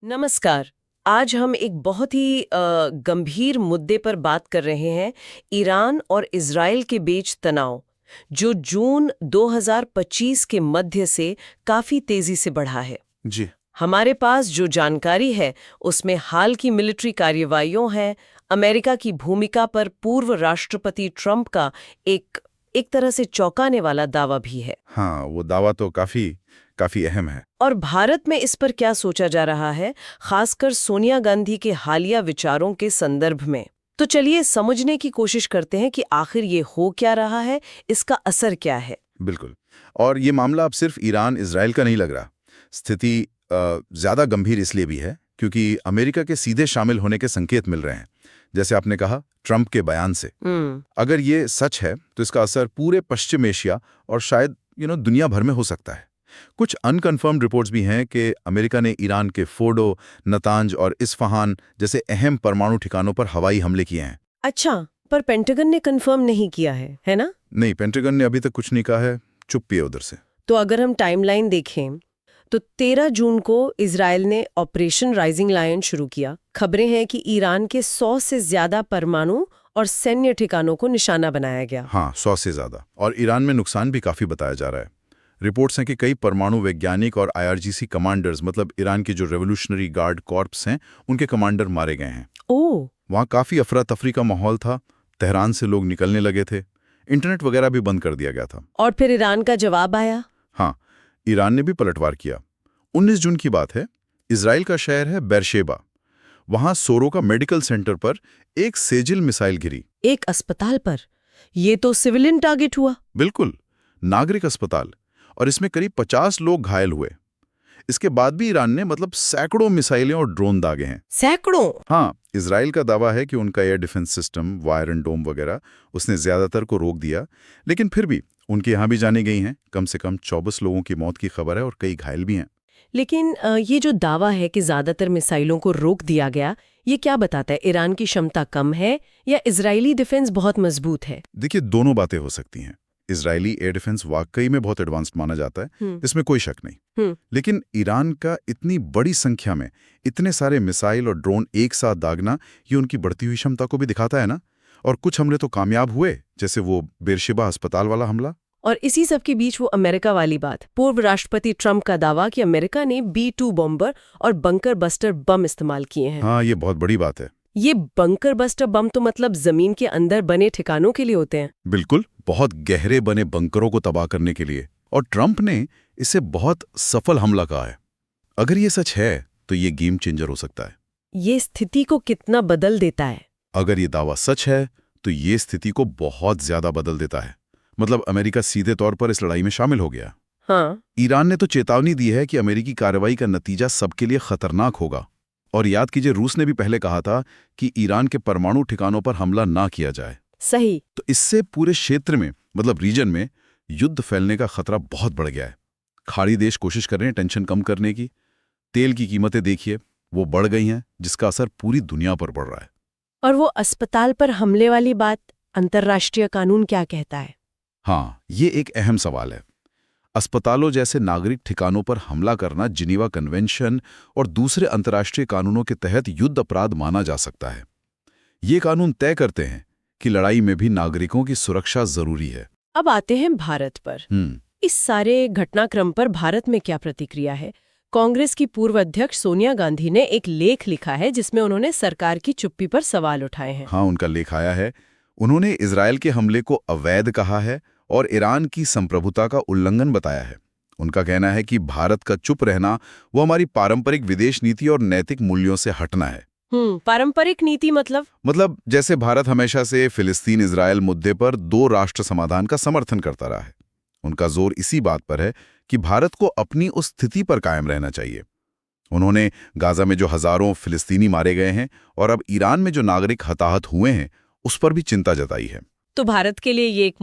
नमस्कार। आज हम एक बहुत ही गंभीर मुद्दे पर बात कर रहे हैं, ईरान और इज़राइल के बीच तनाव, जो जून 2025 के मध्य से काफ़ी तेज़ी से बढ़ा है। जी। हमारे पास जो जानकारी है, उसमें हाल की मिलिट्री कार्रवाइयों हैं, अमेरिका की भूमिका पर पूर्व राष्ट्रपति ट्रंप का एक एक तरह से चौंकाने वाला दावा भी है। हाँ, वो दावा तो काफ़ी काफ़ी अहम है। और भारत में इस पर क्या सोचा जा रहा है, खासकर सोनिया गांधी के हालिया विचारों के संदर्भ में। तो चलिए समझने की कोशिश करते हैं कि आखिर ये हो क्या रहा है, इसका असर क्या है। बिल्कुल। और ये मामला अब सिर्फ ईरान-इज़राइल का नहीं लग रहा। स्थिति ज़्यादा गंभीर इसलिए भी है, क्योंकि अमेरिका के सीधे शामिल होने के संकेत मिल रहे हैं। जैसे आपने कहा, ट्रंप के बयान से। अगर ये सच है, तो इसका असर पूरे पश्चिम एशिया और शायद दुनिया भर में हो सकता है। कुछ अनकन्फर्म्ड रिपोर्ट्स भी हैं कि अमेरिका ने ईरान के फोर्डो, नतांज और इस्फहान जैसे अहम परमाणु ठिकानों पर हवाई हमले किए हैं। अच्छा, पर पेंटागन ने कंफर्म नहीं किया है ना? नहीं, पेंटागन ने अभी तक कुछ नहीं कहा है। चुप्पी है उधर से। तो अगर हम टाइमलाइन देखें, तो 13 जून को इजराइल ने ऑपरेशन राइजिंग लायन शुरू किया। खबरें हैं कि ईरान के 100 से ज्यादा परमाणु और सैन्य ठिकानों को निशाना बनाया गया। हाँ, 100 से ज्यादा। और ईरान में नुकसान भी काफी बताया जा रहा है। रिपोर्ट्स हैं कि कई परमाणु वैज्ञानिक और आईआरजीसी कमांडर्स, मतलब ईरान के जो रेवोल्यूशनरी गार्ड कॉर्प्स हैं, उनके कमांडर मारे गए हैं। ओह! वहाँ काफी अफरा तफरी का माहौल था। तेहरान से लोग निकलने लगे थे। इंटरनेट वगैरह भी बंद कर दिया गया था। और फिर ईरान का जवाब आया। हाँ, ईरान ने भी पलटवार किया। 19 जून की बात है। इजराइल का शहर है बेरशेबा। वहां सोरोका मेडिकल सेंटर पर एक सेजिल मिसाइल गिरी। एक अस्पताल पर? ये तो सिविलियन टारगेट हुआ। बिल्कुल, नागरिक अस्पताल। और इसमें करीब 50 लोग घायल हुए। इसके बाद भी ईरान ने सैकड़ों मिसाइलें और ड्रोन दागे हैं। सैकड़ों? हाँ, इजराइल का दावा है कि उनका air defence system, iron dome वगैरह, उसने ज्यादातर को रोक दिया। लेकिन फिर भी उनके यहाँ भी जानी गई हैं। कम से कम 24 लोगों की मौत की खबर है और कई घायल भी हैं। लेकिन ये जो दावा है कि ज्यादातर मिसाइलों को रोक दिया गया, ये क्या बताता है? ईरान की क्षमता कम है या इजरायली डिफेंस बहुत मजबूत है? देखिए, दोनों बातें हो सकती हैं। इजरायली एयर डिफेंस वाकई में बहुत एडवांस्ड माना जाता है, इसमें कोई शक नहीं। लेकिन ईरान का इतनी बड़ी संख्या में इतने सारे मिसाइल और ड्रोन एक साथ दागना, ये उनकी बढ़ती हुई क्षमता को भी दिखाता है ना। और कुछ हमले तो कामयाब हुए, जैसे वो बेरशेबा अस्पताल वाला हमला। और इसी सब के बीच वो अमेरिका वाली बात, पूर्व राष्ट्रपति ट्रंप का दावा कि अमेरिका ने B-2 बॉम्बर और बंकर बस्टर बम इस्तेमाल किए हैं। हाँ, ये बहुत बड़ी बात है। ये बंकर बस्टर बम तो मतलब जमीन के अंदर बने ठिकानों के लिए होते हैं। बिल्कुल, बहुत गहरे बने बंकरों को तबाह करने के लिए। और ट्रंप ने इसे बहुत सफल हमला कहा है। अगर ये सच है, तो ये गेम चेंजर हो सकता है। ये स्थिति को कितना बदल देता है? अगर ये दावा सच है, तो ये स्थिति को बहुत ज्यादा बदल देता है। मतलब अमेरिका सीधे तौर पर इस लड़ाई में शामिल हो गया। हाँ। ईरान ने तो चेतावनी दी है कि अमेरिकी कार्रवाई का नतीजा सबके लिए खतरनाक होगा। और याद कीजिए, रूस ने भी पहले कहा था कि ईरान के परमाणु ठिकानों पर हमला ना किया जाए। सही। तो इससे पूरे क्षेत्र में, मतलब रीजन में, युद्ध फैलने का खतरा बहुत बढ़ गया है। खाड़ी देश कोशिश कर रहे हैं टेंशन कम करने की। तेल की कीमतें देखिए, वो बढ़ गई हैं, जिसका असर पूरी दुनिया पर पड़ रहा है। और वो अस्पताल पर हमले वाली बात, अंतर्राष्ट्रीय कानून क्या कहता है? हाँ, ये एक अहम सवाल है। अस्पतालों जैसे नागरिक ठिकानों पर हमला करना जिनीवा कन्वेंशन और दूसरे अंतर्राष्ट्रीय कानूनों के तहत युद्ध अपराध माना जा सकता है। ये कानून तय करते हैं कि लड़ाई में भी नागरिकों की सुरक्षा जरूरी है। अब आते हैं भारत पर। इस सारे घटनाक्रम पर भारत में क्या प्रतिक्रिया है? कांग्रेस की पूर्व अध्यक्ष सोनिया गांधी ने एक लेख लिखा है जिसमें उन्होंने सरकार की चुप्पी पर सवाल उठाए हैं। हाँ, उनका लेख आया है। उन्होंने इजरायल के हमले को अवैध कहा है और ईरान की संप्रभुता का उल्लंघन बताया है। उनका कहना है कि भारत का चुप रहना वो हमारी पारंपरिक विदेश नीति और नैतिक मूल्यों से हटना है। पारंपरिक नीति मतलब जैसे भारत हमेशा से फिलिस्तीन इजरायल मुद्दे पर दो राष्ट्र समाधान का समर्थन करता रहा है। उनका जोर इसी बात पर है कि भारत को अपनी उस स्थिति पर कायम रहना चाहिए। उन्होंने गाजा में जो हजारों फिलिस्तीनी मारे गए हैं और अब ईरान में जो नागरिक हताहत हुए हैं, उस पर भी चिंता जताई है। तो भारत के लिए ये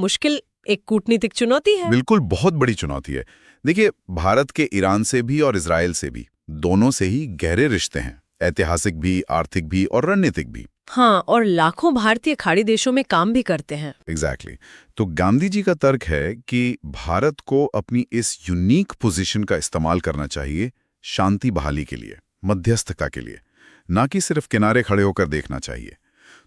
एक कूटनीतिक चुनौती है। बिल्कुल, बहुत बड़ी चुनौती है। देखिए, भारत के ईरान से भी और इजरायल से भी, दोनों से ही गहरे रिश्ते हैं, ऐतिहासिक भी, आर्थिक भी और रणनीतिक भी। हाँ, और लाखों भारतीय खाड़ी देशों में काम भी करते हैं। एग्जैक्टली। तो गांधी जी का तर्क है कि भारत को अपनी इस यूनिक पोजीशन का इस्तेमाल करना चाहिए शांति बहाली के लिए। मध्यस्थता के लिए, ना कि सिर्फ किनारे खड़े होकर देखना चाहिए।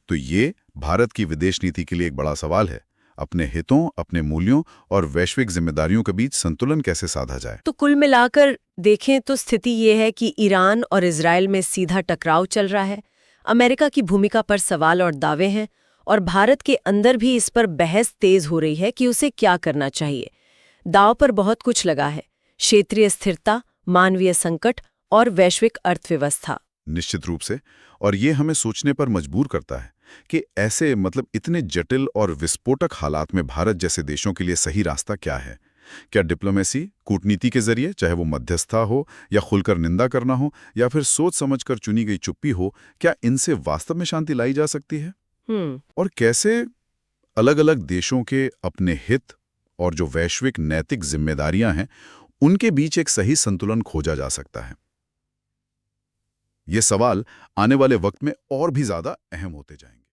तो ये भारत की विदेश नीति के लिए एक बड़ा सवाल है। अपने हितों, अपने मूल्यों और वैश्विक जिम्मेदारियों के बीच संतुलन कैसे साधा जाए। तो कुल मिलाकर देखें तो स्थिति ये है कि ईरान और इजराइल में सीधा टकराव चल रहा है, अमेरिका की भूमिका पर सवाल और दावे हैं, और भारत के अंदर भी इस पर बहस तेज हो रही है कि उसे क्या करना चाहिए। दाव पर बहुत कुछ लगा है, क्षेत्रीय स्थिरता, मानवीय संकट और वैश्विक अर्थव्यवस्था। निश्चित रूप से। और ये हमें सोचने पर मजबूर करता है कि ऐसे इतने जटिल और विस्फोटक हालात में भारत जैसे देशों के लिए सही रास्ता क्या है। क्या डिप्लोमेसी, कूटनीति के जरिए, चाहे वो मध्यस्थता हो या खुलकर निंदा करना हो या फिर सोच समझकर चुनी गई चुप्पी हो, क्या इनसे वास्तव में शांति लाई जा सकती है? और कैसे अलग अलग देशों के अपने हित और जो वैश्विक नैतिक जिम्मेदारियां हैं, उनके बीच एक सही संतुलन खोजा जा सकता है? ये सवाल आने वाले वक्त में और भी ज्यादा अहम होते जाएंगे।